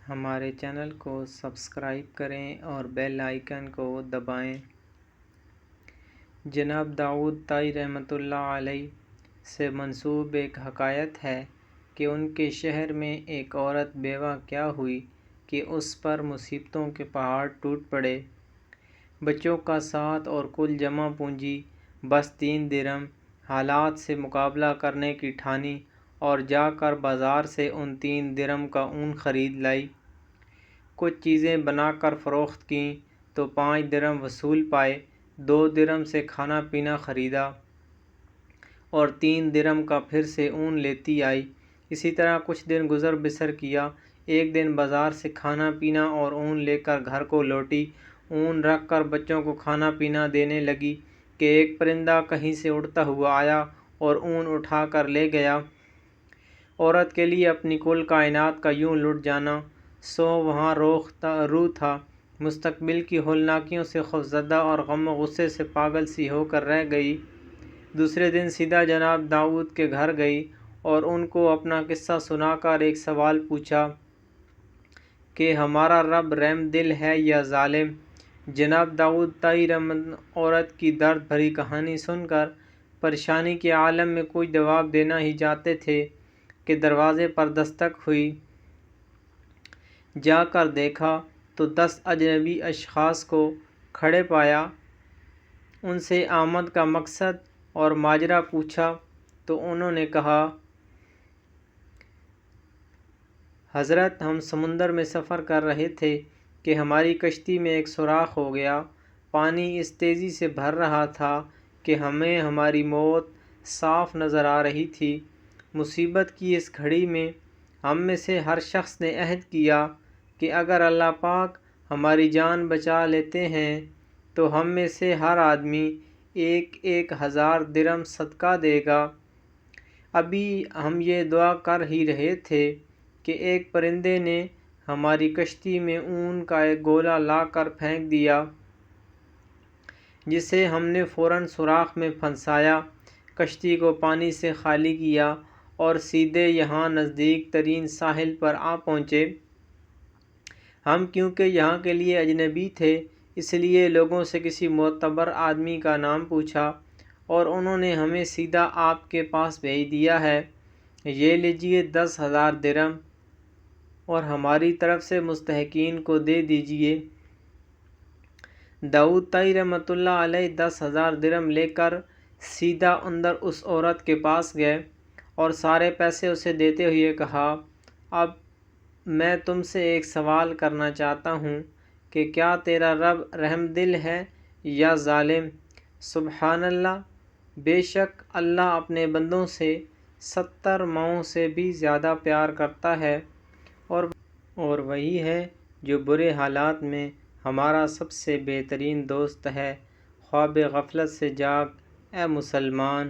ہمارے چینل کو سبسکرائب کریں اور بیل آئیکن کو دبائیں۔ جناب داؤد طائی رحمۃ اللہ علیہ سے منسوب ایک حکایت ہے کہ ان کے شہر میں ایک عورت بیوہ کیا ہوئی کہ اس پر مصیبتوں کے پہاڑ ٹوٹ پڑے۔ بچوں کا ساتھ اور کل جمع پونجی بس 3 درہم۔ حالات سے مقابلہ کرنے کی ٹھانی اور جا کر بازار سے ان 3 درہم کا اون خرید لائی۔ کچھ چیزیں بنا کر فروخت کیں تو 5 درہم وصول پائے۔ 2 درہم سے کھانا پینا خریدا اور 3 درہم کا پھر سے اون لیتی آئی۔ اسی طرح کچھ دن گزر بسر کیا۔ ایک دن بازار سے کھانا پینا اور اون لے کر گھر کو لوٹی۔ اون رکھ کر بچوں کو کھانا پینا دینے لگی کہ ایک پرندہ کہیں سے اڑتا ہوا آیا اور اون اٹھا کر لے گیا۔ عورت کے لیے اپنی کل کائنات کا یوں لٹ جانا سو وہاں روح تھا۔ مستقبل کی ہولناکیوں سے خوفزدہ اور غم و غصے سے پاگل سی ہو کر رہ گئی۔ دوسرے دن سیدھا جناب داؤد کے گھر گئی اور ان کو اپنا قصہ سنا کر ایک سوال پوچھا کہ ہمارا رب رحم دل ہے یا ظالم؟ جناب داؤد طائی عورت کی درد بھری کہانی سن کر پریشانی کے عالم میں کچھ جواب دینا ہی چاہتے تھے کہ دروازے پر دستک ہوئی۔ جا کر دیکھا تو 10 اجنبی اشخاص کو کھڑے پایا۔ ان سے آمد کا مقصد اور ماجرا پوچھا تو انہوں نے کہا، حضرت ہم سمندر میں سفر کر رہے تھے کہ ہماری کشتی میں ایک سوراخ ہو گیا۔ پانی اس تیزی سے بھر رہا تھا کہ ہمیں ہماری موت صاف نظر آ رہی تھی۔ مصیبت کی اس گھڑی میں ہم میں سے ہر شخص نے عہد کیا کہ اگر اللہ پاک ہماری جان بچا لیتے ہیں تو ہم میں سے ہر آدمی 1000 درہم صدقہ دے گا۔ ابھی ہم یہ دعا کر ہی رہے تھے کہ ایک پرندے نے ہماری کشتی میں اون کا ایک گولا لا کر پھینک دیا، جسے ہم نے فوراً سوراخ میں پھنسایا، کشتی کو پانی سے خالی کیا اور سیدھے یہاں نزدیک ترین ساحل پر آ پہنچے۔ ہم کیونکہ یہاں کے لیے اجنبی تھے اس لیے لوگوں سے کسی معتبر آدمی کا نام پوچھا اور انہوں نے ہمیں سیدھا آپ کے پاس بھیج دیا ہے۔ یہ لیجئے 10,000 درہم اور ہماری طرف سے مستحقین کو دے دیجئے۔ داؤد طائی رحمۃ اللہ علیہ 10,000 درہم لے کر سیدھا اندر اس عورت کے پاس گئے اور سارے پیسے اسے دیتے ہوئے کہا، اب میں تم سے ایک سوال کرنا چاہتا ہوں کہ کیا تیرا رب رحم دل ہے یا ظالم؟ سبحان اللہ! بے شک اللہ اپنے بندوں سے 70 ماؤں سے بھی زیادہ پیار کرتا ہے اور وہی ہے جو برے حالات میں ہمارا سب سے بہترین دوست ہے۔ خواب غفلت سے جاگ اے مسلمان!